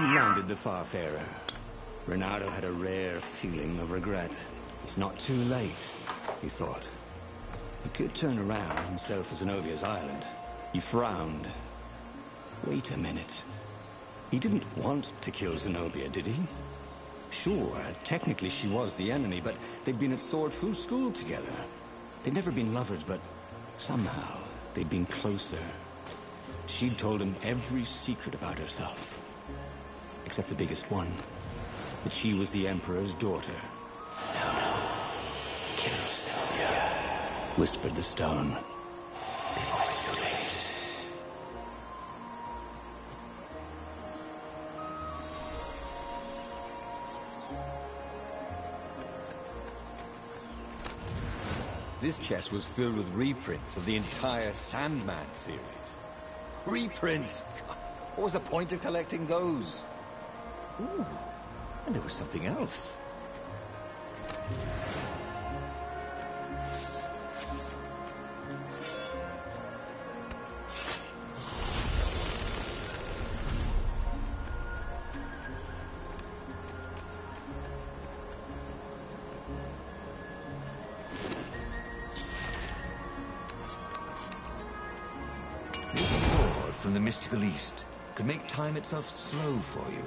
He landed the Farfarer. Renato had a rare feeling of regret. It's not too late, he thought. He could turn around himself as Zenobia's island. He frowned. Wait a minute. He didn't want to kill Zenobia, did he? Sure, technically she was the enemy, but they'd been at Sword Fu school together. They'd never been lovers, but somehow they'd been closer. She'd told him every secret about herself. Except the biggest one. That she was the Emperor's daughter. No. Kill Zenobia, whispered the stone. Before it's too late. This chest was filled with reprints of the entire Sandman series. Reprints? What was the point of collecting those? Ooh, and there was something else. From the mystical East could make time itself slow for you.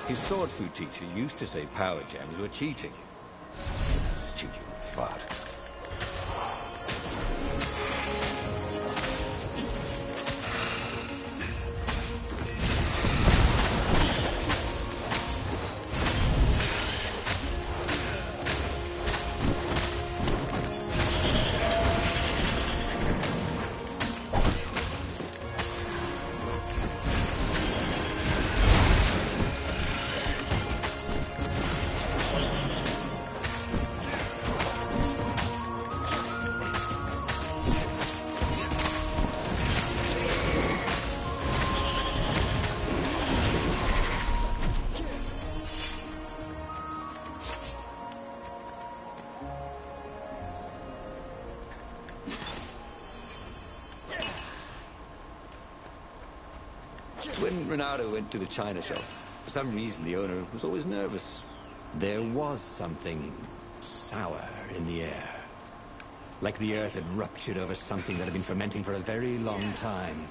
His sword fu teacher used to say power gems were cheating. Stupid fart. When Renato went to the china shop, for some reason the owner was always nervous. There was something sour in the air. Like the earth had ruptured over something that had been fermenting for a very long time.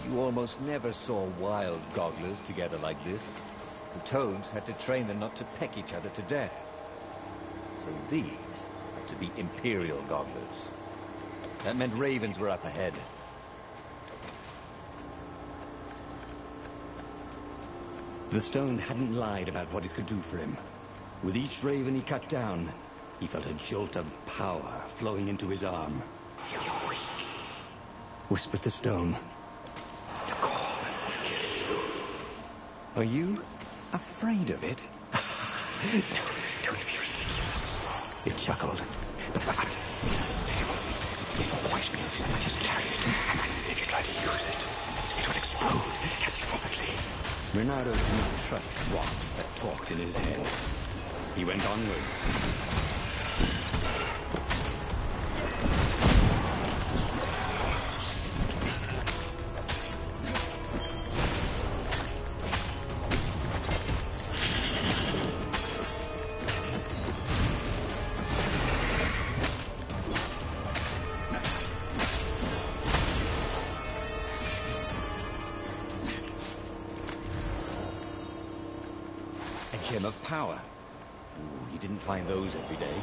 You almost never saw wild gogglers together like this. The toads had to train them not to peck each other to death. So these had to be imperial gogglers. That meant ravens were up ahead. The stone hadn't lied about what it could do for him. With each raven he cut down, he felt a jolt of power flowing into his arm. You're weak, Whispered the stone. the core will kill you. Are you afraid of it? No, don't be ridiculous. It chuckled. But stable. Your poison is I just carry it. And if you try to use it, it will explode catastrophically. Renato did not trust what that talked in his head. He went onwards. A gem of power. Ooh, he didn't find those every day.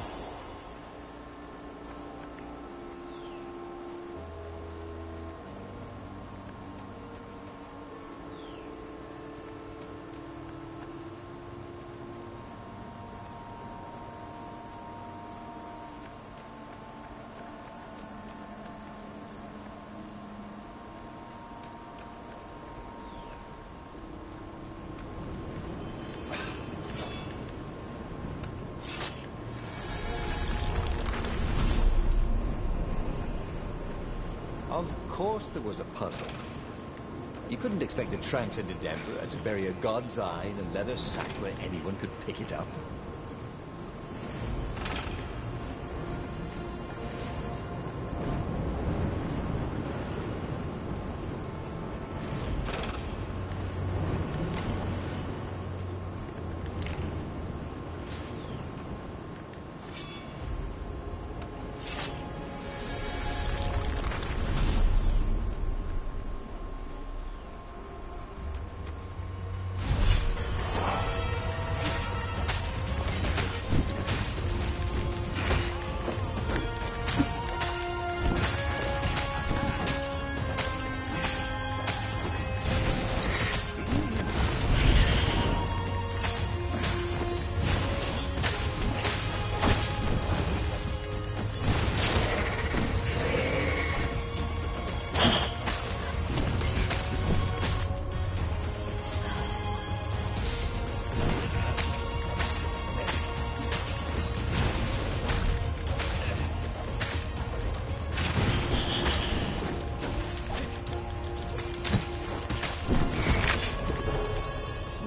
Of course there was a puzzle. You couldn't expect the transcendent emperor to bury a god's eye in a leather sack where anyone could pick it up.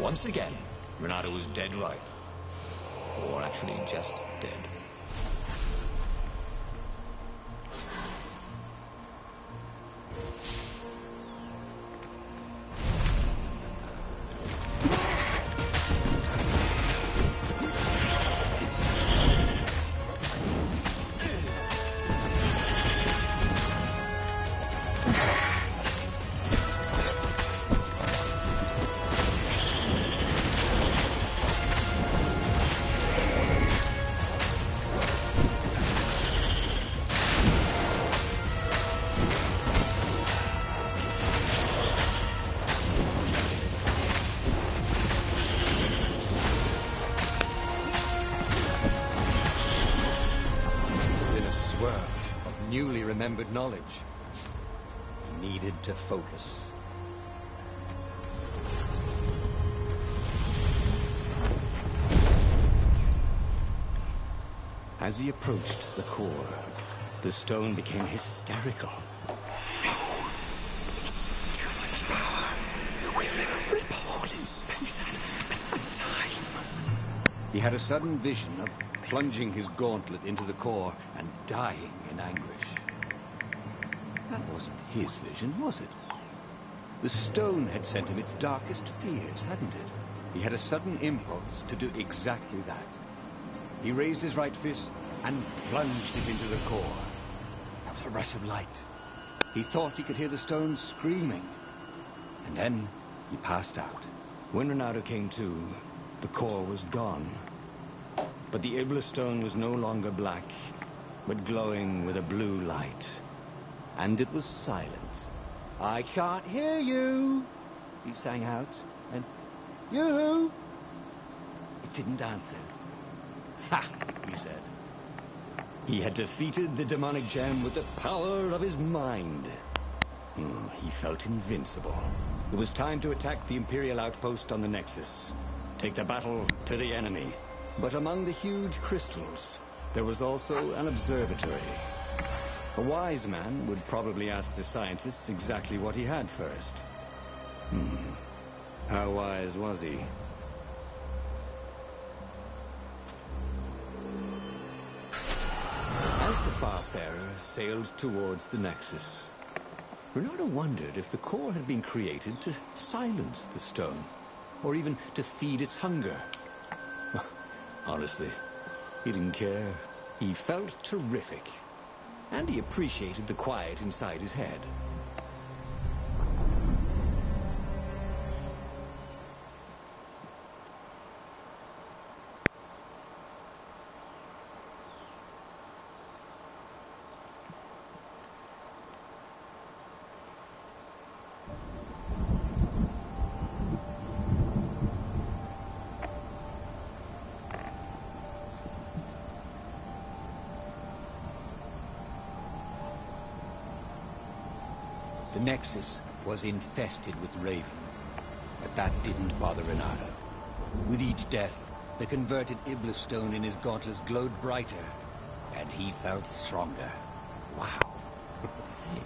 Once again, Renato was dead right. Or actually just dead. Newly remembered knowledge. He needed to focus. As he approached the core, the stone became hysterical. No. Use its power. It will rip a hole in space and time. He had a sudden vision of plunging his gauntlet into the core and dying in anguish. That wasn't his vision, was it? The stone had sent him its darkest fears, hadn't it? He had a sudden impulse to do exactly that. He raised his right fist and plunged it into the core. There was a rush of light. He thought he could hear the stone screaming. And then he passed out. When Renato came to, the core was gone. But the Ibla stone was no longer black, but glowing with a blue light. And it was silent. "I can't hear you," he sang out, and Yoo-hoo! It didn't answer. Ha! He said. He had defeated the demonic gem with the power of his mind. He felt invincible. It was time to attack the Imperial outpost on the Nexus. Take the battle to the enemy. But among the huge crystals, there was also an observatory. A wise man would probably ask the scientists exactly what he had first. How wise was he? As the Farfarer sailed towards the Nexus, Renato wondered if the core had been created to silence the stone, or even to feed its hunger. Honestly, he didn't care. He felt terrific, and he appreciated the quiet inside his head. The Nexus was infested with ravens, but that didn't bother Renato. With each death, the converted Iblis stone in his gauntlets glowed brighter, and he felt stronger. Wow.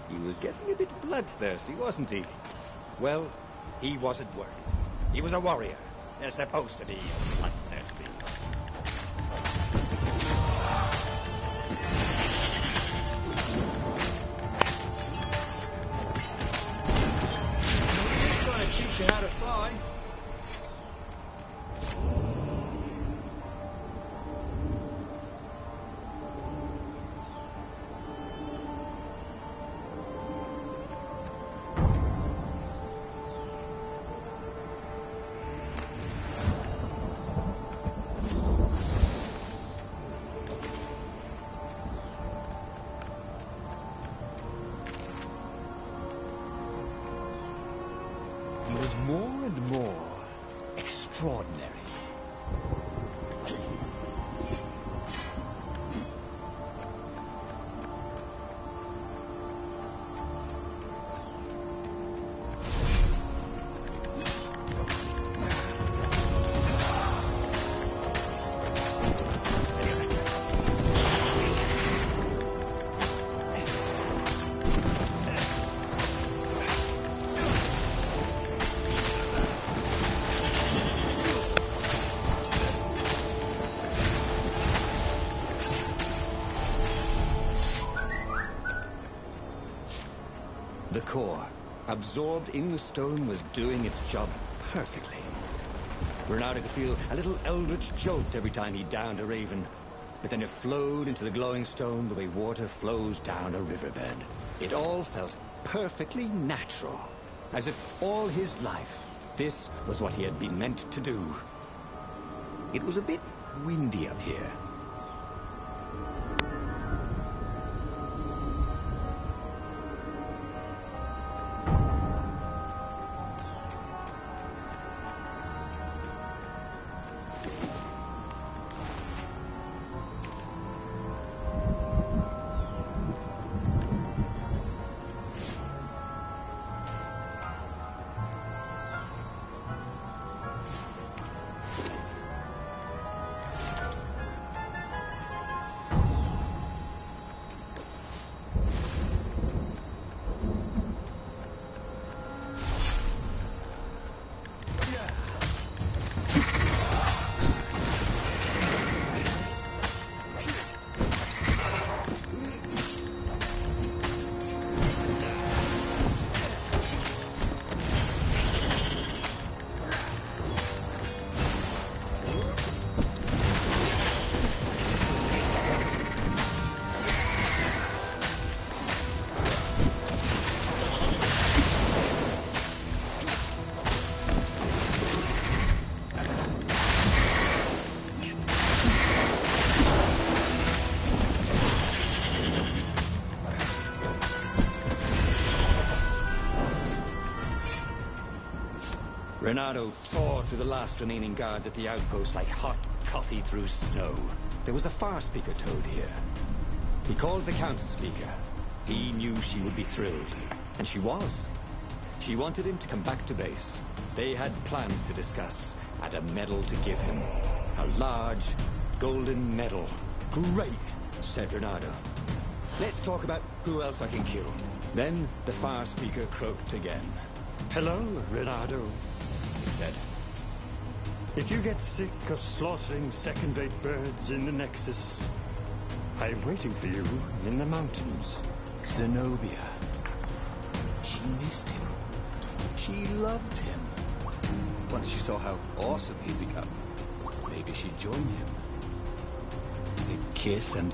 He was getting a bit bloodthirsty, wasn't he? Well, he wasn't worried. He was a warrior. They're supposed to be bloodthirsty. Teach you how to fly. He was more and more extraordinary. The core, absorbed in the stone, was doing its job perfectly. Renato could feel a little eldritch jolt every time he downed a raven, but then it flowed into the glowing stone the way water flows down a riverbed. It all felt perfectly natural, as if all his life, this was what he had been meant to do. It was a bit windy up here. Renato tore through the last remaining guards at the outpost like hot coffee through snow. There was a far speaker toad here. He called the council speaker. He knew she would be thrilled. And she was. She wanted him to come back to base. They had plans to discuss, and a medal to give him. A large, golden medal. Great, said Renato. Let's talk about who else I can kill. Then the far speaker croaked again. Hello, Renato, He said. If you get sick of slaughtering second-rate birds in the Nexus, I'm waiting for you in the mountains. Zenobia. She missed him. She loved him. Once she saw how awesome he'd become, maybe she'd join him. They'd kiss and,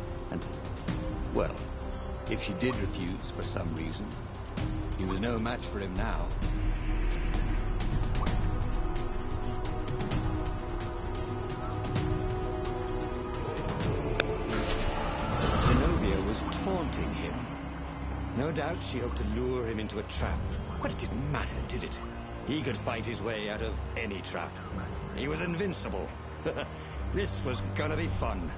well, if she did refuse for some reason, he was no match for him now. Zenobia was taunting him. No doubt she hoped to lure him into a trap. But it didn't matter, did it? He could fight his way out of any trap. He was invincible. This was gonna be fun.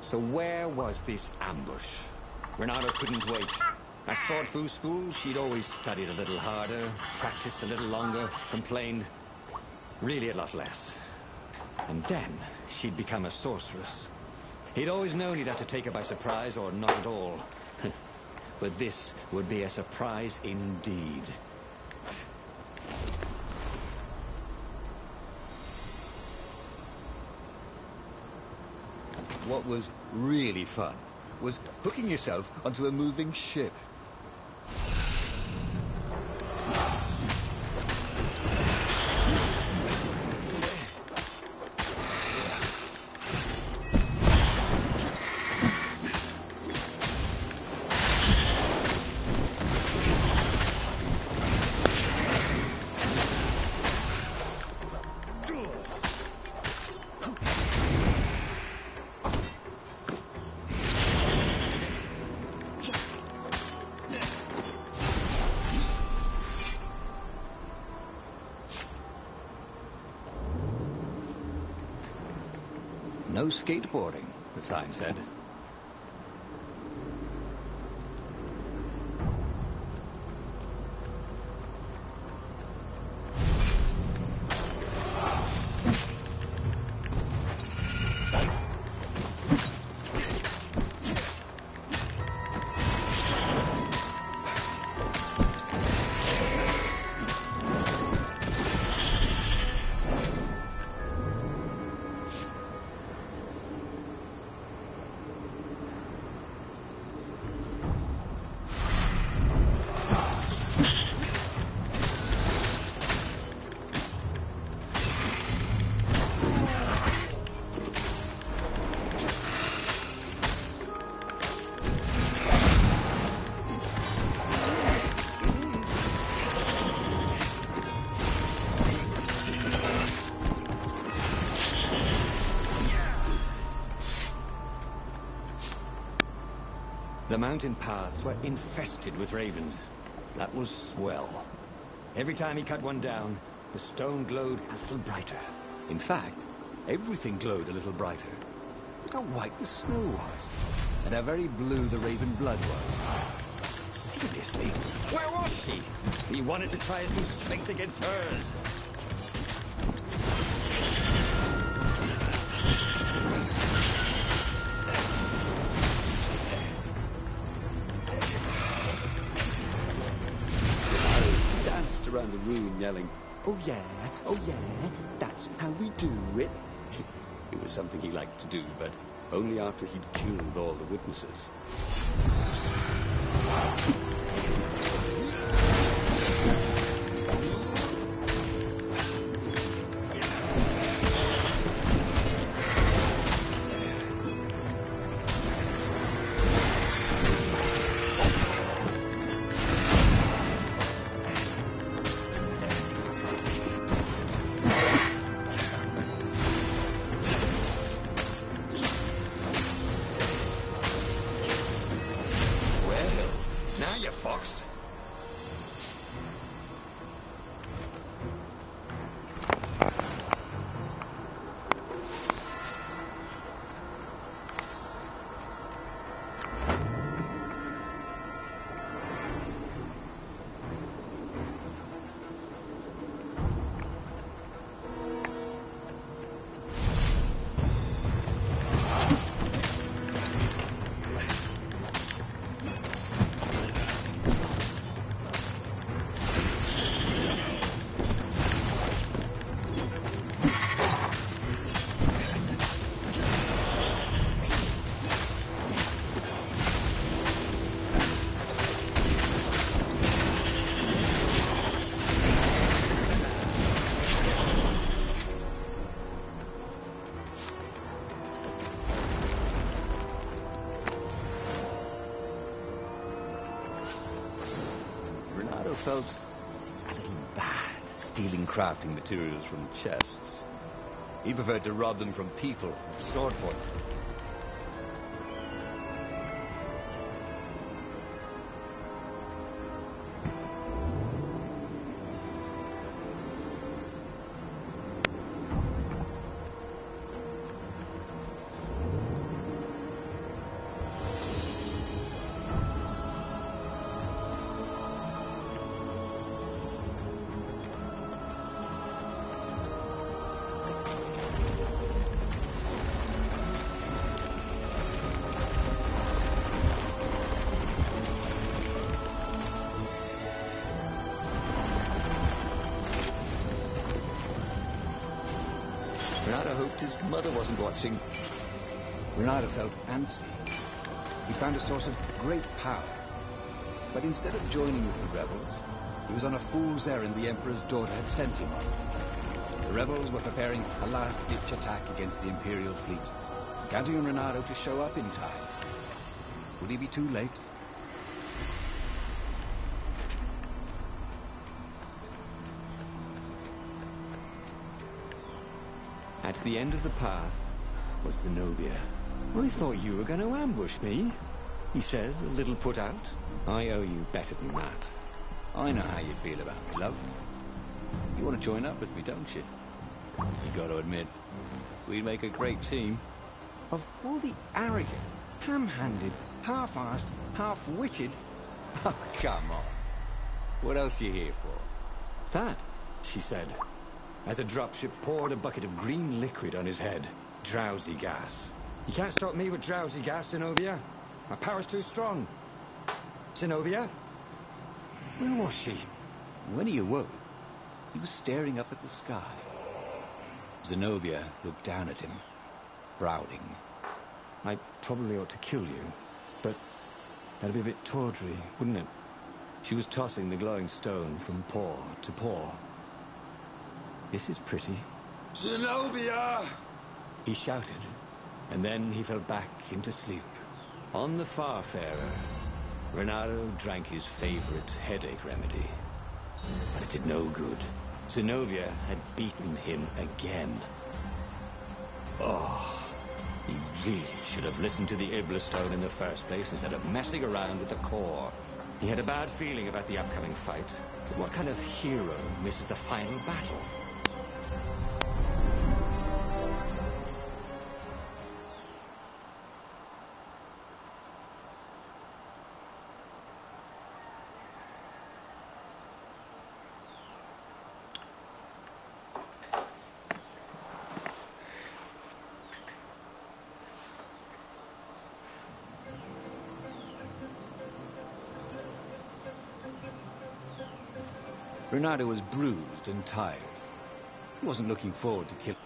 So where was this ambush? Renato couldn't wait. At Sword Fu school, she'd always studied a little harder, practiced a little longer, complained really a lot less. And then she'd become a sorceress. He'd always known he'd have to take her by surprise or not at all. But this would be a surprise indeed. What was really fun was hooking yourself onto a moving ship. No skateboarding, the sign said. The mountain paths were infested with ravens. That was swell. Every time he cut one down, the stone glowed a little brighter. In fact, everything glowed a little brighter. Look how white the snow was, and how very blue the raven blood was. Seriously, where was she? He wanted to try his new strength against hers. Around the room yelling, oh yeah, that's how we do it. It was something he liked to do, but only after he'd killed all the witnesses. felt a little bad stealing crafting materials from chests. He preferred to rob them from people at sword point. Renato hoped his mother wasn't watching. Renato felt antsy. He found a source of great power. But instead of joining with the rebels, he was on a fool's errand the Emperor's daughter had sent him on. The rebels were preparing a last-ditch attack against the Imperial fleet, counting on Renato to show up in time. Would he be too late? At the end of the path was Zenobia. I thought you were going to ambush me, he said, a little put out. I owe you better than that. I know how you feel about me, love. You want to join up with me, don't you? You got to admit, we'd make a great team. Of all the arrogant, ham-handed, half-assed, half-witted... Oh, come on. What else are you here for? That, she said, as a dropship poured a bucket of green liquid on his head. Drowsy gas. You can't stop me with drowsy gas, Zenobia. My power's too strong. Zenobia? Where was she? When he awoke, he was staring up at the sky. Zenobia looked down at him, frowning. I probably ought to kill you, but that'd be a bit tawdry, wouldn't it? She was tossing the glowing stone from paw to paw. This is pretty. Zenobia! He shouted, and then he fell back into sleep. On the Farfarer, Renato drank his favorite headache remedy. But it did no good. Zenobia had beaten him again. Oh, he really should have listened to the Iblastone in the first place instead of messing around with the core. He had a bad feeling about the upcoming fight. But what kind of hero misses the final battle? Renato was bruised and tired. He wasn't looking forward to killing.